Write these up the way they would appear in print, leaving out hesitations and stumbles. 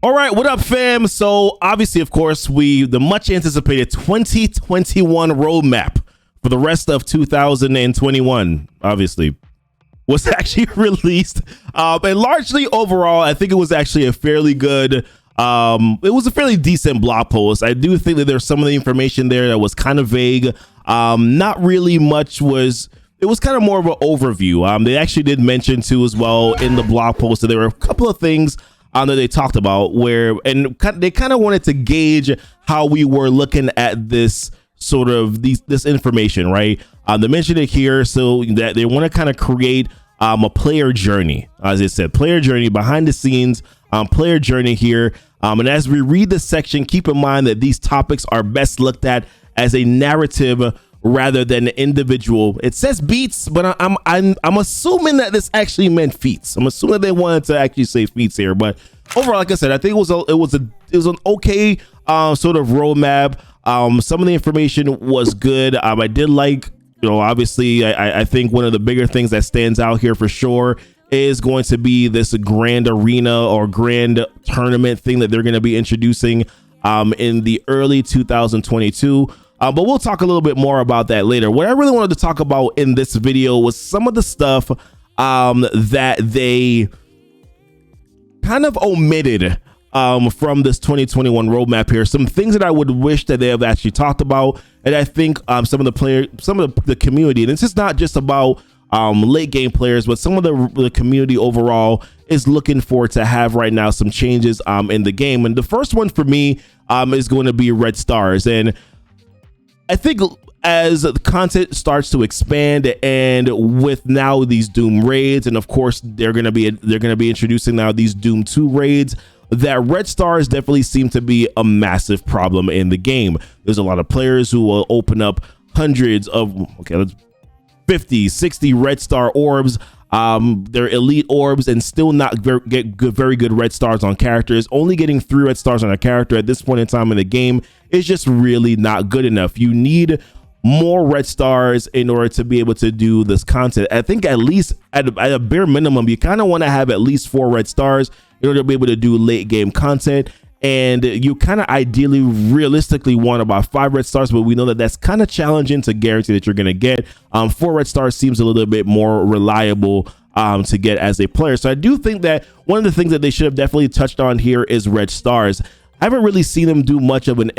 All right, what up, fam? So obviously, of course, the much anticipated 2021 roadmap for the rest of 2021, obviously, was actually released. And largely overall, I think it was actually a fairly good, it was a fairly decent blog post. I do think that there's some of the information there that was kind of vague. Not really much it was kind of more of an overview. They actually did mention too as well in the blog post that there were a couple of things that they talked about they kind of wanted to gauge how we were looking at this sort of this information, right? They mentioned it here so that they want to kind of create a player journey, as I said, player journey behind the scenes, player journey here. And as we read this section, keep in mind that these topics are best looked at as a narrative rather than individual. It says beats, but I'm assuming that this actually meant feats. I'm assuming that they wanted to actually say feats here, but overall, like I said, I think it was an okay sort of roadmap. Some of the information was good. I did like, obviously, I think one of the bigger things that stands out here for sure is going to be this grand arena or grand tournament thing that they're going to be introducing in the early 2022. But we'll talk a little bit more about that later. What I really wanted to talk about in this video was some of the stuff that they kind of omitted from this 2021 roadmap here. Some things that I would wish that they have actually talked about. And I think some of the community, and it's just not just about late game players, but some of the community overall is looking for to have right now some changes in the game. And the first one for me is going to be red stars. And I think as the content starts to expand and with now these Doom raids, and of course they're going to be introducing now these Doom 2 raids, that red stars definitely seem to be a massive problem in the game. There's a lot of players who will open up hundreds of 50, 60 red star orbs. They're elite orbs and still not get very good red stars on characters. Only getting 3 red stars on a character at this point in time in the game is just really not good enough. You need more red stars in order to be able to do this content. I think at least at a bare minimum, you kind of want to have at least 4 red stars in order to be able to do late game content. And you kind of ideally realistically want about 5 red stars, but we know that that's kind of challenging to guarantee that you're going to get. 4 red stars seems a little bit more reliable to get as a player. So I do think that one of the things that they should have definitely touched on here is red stars. I haven't really seen them do much of an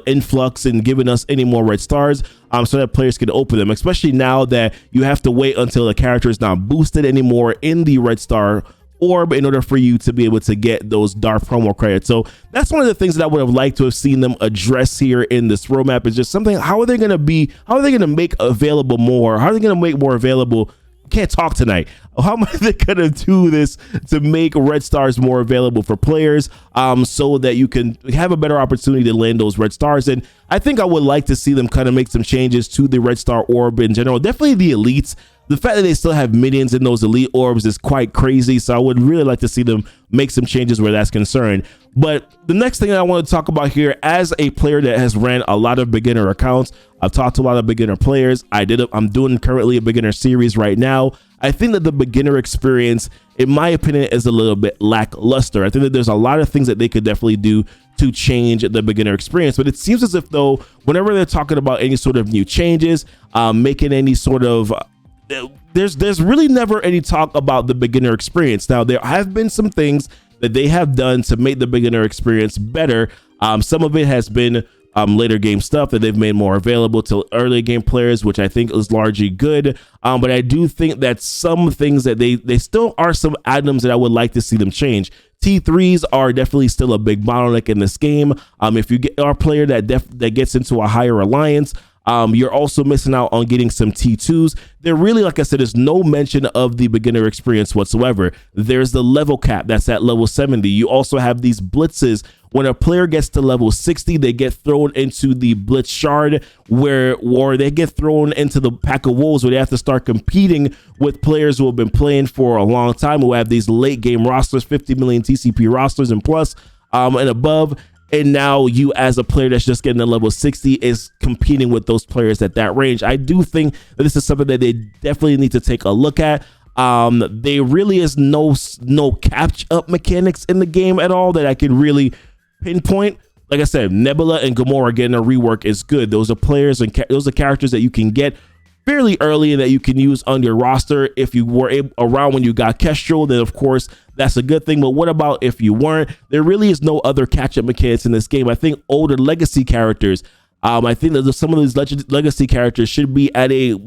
influx in giving us any more red stars so that players can open them, especially now that you have to wait until the character is not boosted anymore in the red star orb in order for you to be able to get those dark promo credits. So that's one of the things that I would have liked to have seen them address here in this roadmap, is just something. How are they going to make available more? How are they going to make more available? Can't talk tonight. How am I going to do this to make red stars more available for players so that you can have a better opportunity to land those red stars? And I think I would like to see them kind of make some changes to the red star orb in general. Definitely the elites. The fact that they still have minions in those elite orbs is quite crazy. So I would really like to see them make some changes where that's concerned. But the next thing I want to talk about here, as a player that has ran a lot of beginner accounts, I've talked to a lot of beginner players. I'm doing currently a beginner series right now. I think that the beginner experience, in my opinion, is a little bit lackluster. I think that there's a lot of things that they could definitely do to change the beginner experience. But it seems as if though, whenever they're talking about any sort of new changes, making any sort of there's really never any talk about the beginner experience. Now, there have been some things that they have done to make the beginner experience better. Some of it has been later game stuff that they've made more available to early game players, which I think is largely good. But I do think that some things that they still are some items that I would like to see them change. T3s are definitely still a big bottleneck in this game. If you are a player that gets into a higher alliance, you're also missing out on getting some T2s. There really, like I said, there's no mention of the beginner experience whatsoever. There's the level cap that's at level 70. You also have these blitzes. When a player gets to level 60, they get thrown into the blitz shard or they get thrown into the pack of wolves where they have to start competing with players who have been playing for a long time, who have these late game rosters, 50 million TCP rosters and plus and above. And now you, as a player that's just getting to level 60, is competing with those players at that range. I do think that this is something that they definitely need to take a look at. There really is no catch up mechanics in the game at all that I can really pinpoint. Like I said, Nebula and Gamora getting a rework is good. Those are players and those are characters that you can get fairly early and that you can use on your roster. If you were around when you got Kestrel, then of course that's a good thing. But what about if you weren't? There really is no other catch-up mechanics in this game. I think older legacy characters, I think that some of these legacy characters should be at a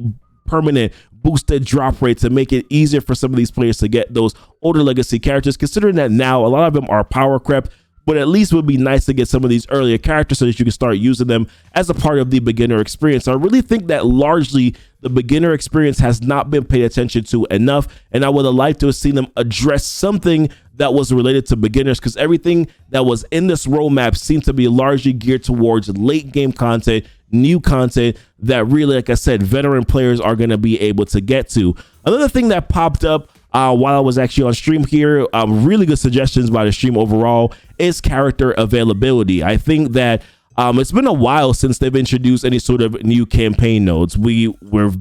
permanent boosted drop rate to make it easier for some of these players to get those older legacy characters, considering that now a lot of them are power crept. But at least it would be nice to get some of these earlier characters so that you can start using them as a part of the beginner experience. So I really think that largely the beginner experience has not been paid attention to enough, and I would have liked to have seen them address something that was related to beginners, because everything that was in this roadmap seemed to be largely geared towards late game content, new content that really, like I said, veteran players are going to be able to get to. Another thing that popped up while I was actually on stream here, really good suggestions by the stream overall, is character availability. I think that it's been a while since they've introduced any sort of new campaign nodes. We've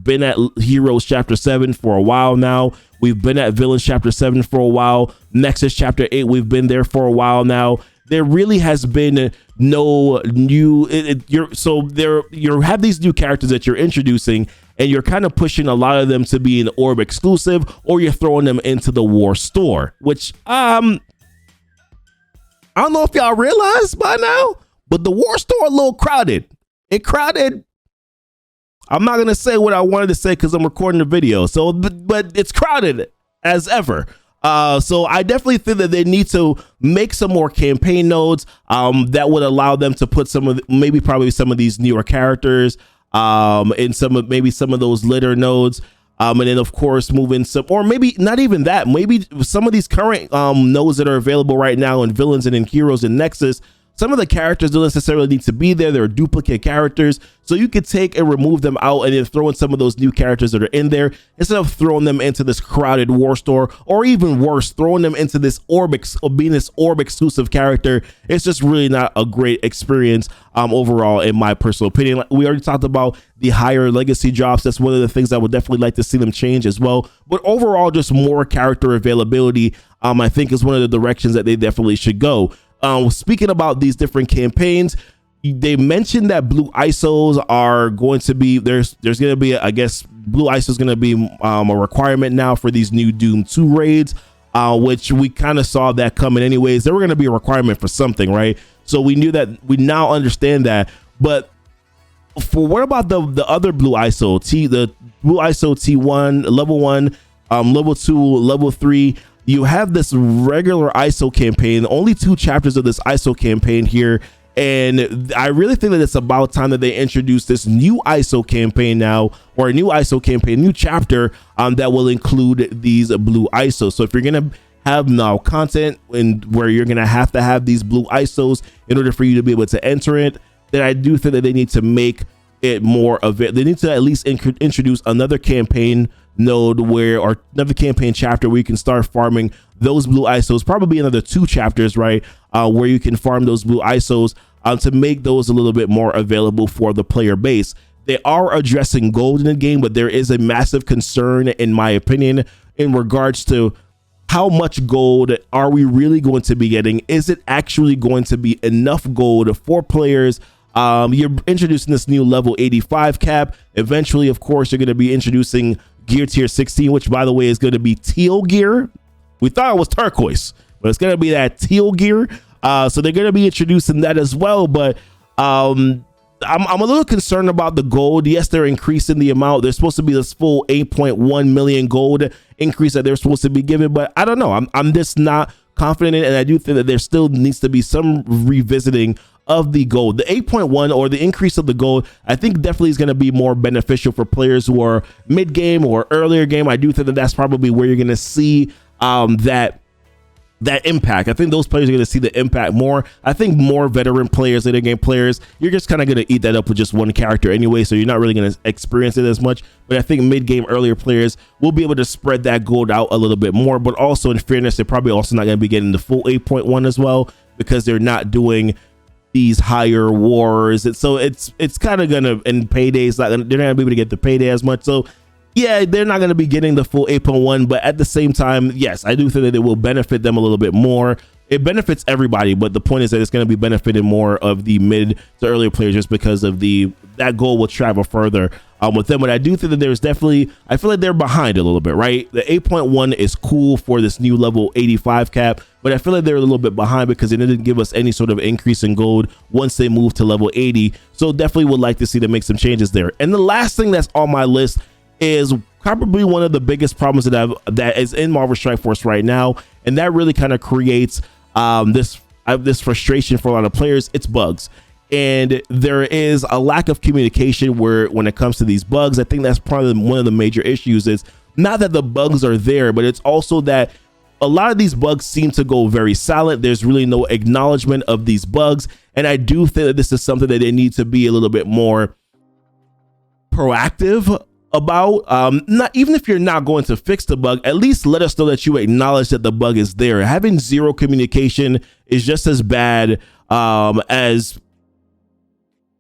been at Heroes Chapter 7 for a while now. We've been at Villains Chapter 7 for a while. Nexus Chapter 8, we've been there for a while now. There really has been no new. You have these new characters that you're introducing, and you're kind of pushing a lot of them to be an Orb exclusive, or you're throwing them into the War Store, which I don't know if y'all realize by now, but the War Store a little crowded. It crowded. I'm not gonna say what I wanted to say because I'm recording the video. So, but it's crowded as ever. So I definitely think that they need to make some more campaign nodes that would allow them to put probably some of these newer characters in some of those later nodes. And then of course move in some, or maybe not even that, maybe some of these current nodes that are available right now in Villains and in Heroes and Nexus. Some of the characters don't necessarily need to be there. They're duplicate characters. So you could take and remove them out and then throw in some of those new characters that are in there instead of throwing them into this crowded War Store, or even worse, throwing them into this Orb exclusive character. It's just really not a great experience overall, in my personal opinion. We already talked about the higher legacy drops. That's one of the things I would definitely like to see them change as well. But overall, just more character availability, I think, is one of the directions that they definitely should go. Speaking about these different campaigns, they mentioned that blue ISOs are going to be there's going to be, I guess, blue ISO is going to be a requirement now for these new Doom 2 raids, which we kind of saw that coming anyways. They were going to be a requirement for something, right? So we knew that. We now understand that. But for what about the other blue ISO, the blue ISO T1, level 1, level 2, level 3? You have this regular ISO campaign, only 2 chapters of this ISO campaign here. And I really think that it's about time that they introduce this new ISO campaign now, or a new ISO campaign, new chapter that will include these blue ISOs. So if you're going to have now content and where you're going to have these blue ISOs in order for you to be able to enter it, then I do think that they need to make it more of it. They need to at least introduce another campaign node or another campaign chapter where you can start farming those blue ISOs, probably another 2 chapters, right? Where you can farm those blue ISOs to make those a little bit more available for the player base. They are addressing gold in the game, but there is a massive concern, in my opinion, in regards to how much gold are we really going to be getting? Is it actually going to be enough gold for players? You're introducing this new level 85 cap. Eventually, of course, you're going to be introducing gear tier 16, which, by the way, is going to be teal gear. We thought it was turquoise, but it's going to be that teal gear. So they're going to be introducing that as well. But I'm a little concerned about the gold. Yes, they're increasing the amount. There's supposed to be this full 8.1 million gold increase that they're supposed to be given, but I don't know. I'm just not confident in it, and I do think that there still needs to be some revisiting of the gold. The 8.1, or the increase of the gold, I think definitely is going to be more beneficial for players who are mid game or earlier game. I do think that that's probably where you're going to see that impact. I think those players are going to see the impact more. I think more veteran players, later game players, you're just kind of going to eat that up with just one character anyway, so you're not really going to experience it as much. But I think mid game, earlier players will be able to spread that gold out a little bit more. But also, in fairness, they're probably also not going to be getting the full 8.1 as well, because they're not doing these higher wars. And so it's kind of gonna, in paydays, like they're not gonna be able to get the payday as much. So yeah, they're not going to be getting the full 8.1, but at the same time, yes, I do think that it will benefit them a little bit more. It benefits everybody, but the point is that it's going to be benefiting more of the mid to earlier players just because of that goal will travel further with them. But I do think that there's definitely, I feel like they're behind a little bit, right? The 8.1 is cool for this new level 85 cap, but I feel like they're a little bit behind because they didn't give us any sort of increase in gold once they moved to level 80. So definitely would like to see them make some changes there. And the last thing that's on my list is probably one of the biggest problems that is in Marvel Strike Force right now, and that really kind of creates this frustration for a lot of players. It's bugs, and there is a lack of communication when it comes to these bugs. I think that's probably one of the major issues. Is not that the bugs are there, but it's also that a lot of these bugs seem to go very silent. There's really no acknowledgement of these bugs, and I do think that this is something that they need to be a little bit more proactive about. Not even if you're not going to fix the bug, at least let us know that you acknowledge that the bug is there. Having zero communication is just as bad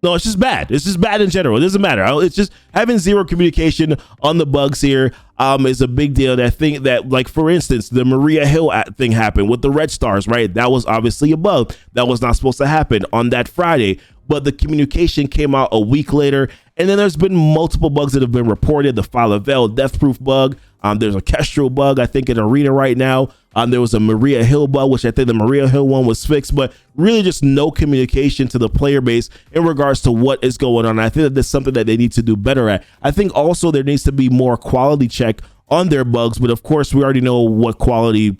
it's just bad. It's just bad in general. It doesn't matter. It's just having zero communication on the bugs here is a big deal. And I think that, like, for instance, the Maria Hill thing happened with the red stars, right? That was obviously a bug that was not supposed to happen on that Friday, but the communication came out a week later. And then there's been multiple bugs that have been reported. The Falabelle Deathproof bug. There's a Kestrel bug, I think, in Arena right now. There was a Maria Hill bug, which I think the Maria Hill one was fixed, but really just no communication to the player base in regards to what is going on. I think that that's something that they need to do better at. I think also there needs to be more quality check on their bugs, but of course we already know what quality.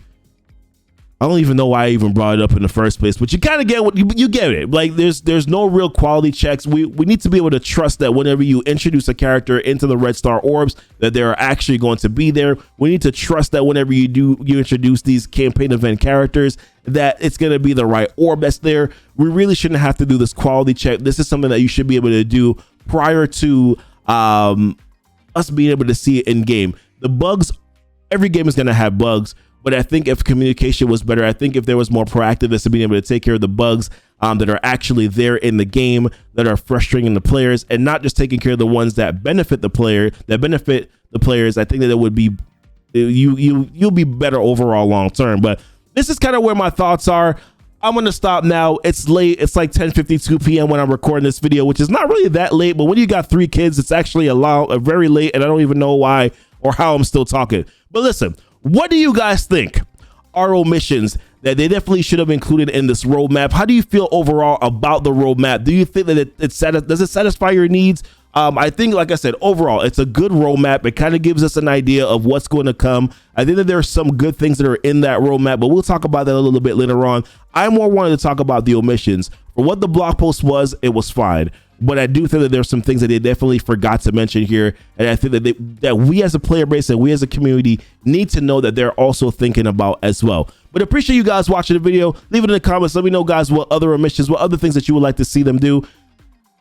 I don't even know why I even brought it up in the first place, but you kind of get what you get it. Like there's no real quality checks. We need to be able to trust that whenever you introduce a character into the Red Star orbs, that they're actually going to be there. We need to trust that whenever you introduce these campaign event characters, that it's going to be the right orb that's there. We really shouldn't have to do this quality check. This is something that you should be able to do prior to us being able to see it in game. The bugs, every game is going to have bugs. But I think if communication was better, I think if there was more proactiveness to being able to take care of the bugs that are actually there in the game that are frustrating the players, and not just taking care of the ones that benefit the players, I think that it would be you'll be better overall long term. But this is kind of where my thoughts are. I'm going to stop now. It's late. It's like 10:52 p.m. when I'm recording this video, which is not really that late. But when you got 3 kids, it's actually very late, and I don't even know why or how I'm still talking. But listen. What do you guys think are omissions that they definitely should have included in this roadmap? How do you feel overall about the roadmap? Do you think that does it satisfy your needs? I think, like I said, overall, it's a good roadmap. It kind of gives us an idea of what's going to come. I think that there are some good things that are in that roadmap, but we'll talk about that a little bit later on. I more wanted to talk about the omissions. For what the blog post was, it was fine. But I do think that there's some things that they definitely forgot to mention here. And I think that we as a player base and we as a community need to know that they're also thinking about as well. But appreciate you guys watching the video. Leave it in the comments. Let me know, guys, what other omissions, what other things that you would like to see them do.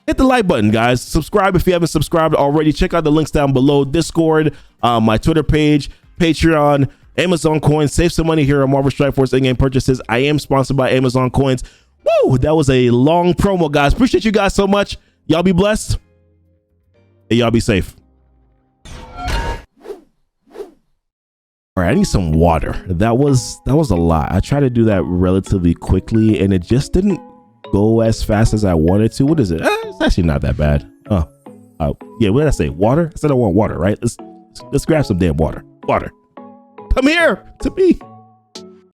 Hit the like button, guys. Subscribe if you haven't subscribed already. Check out the links down below. Discord, my Twitter page, Patreon, Amazon coins. Save some money here on Marvel Strike Force in-game purchases. I am sponsored by Amazon coins. Woo! That was a long promo, guys. Appreciate you guys so much. Y'all be blessed, and y'all be safe. All right, I need some water. That was a lot. I tried to do that relatively quickly, and it just didn't go as fast as I wanted to. What is it? It's actually not that bad. Yeah, what did I say? Water? I said I want water, right? Let's grab some damn water. Water. Come here to me.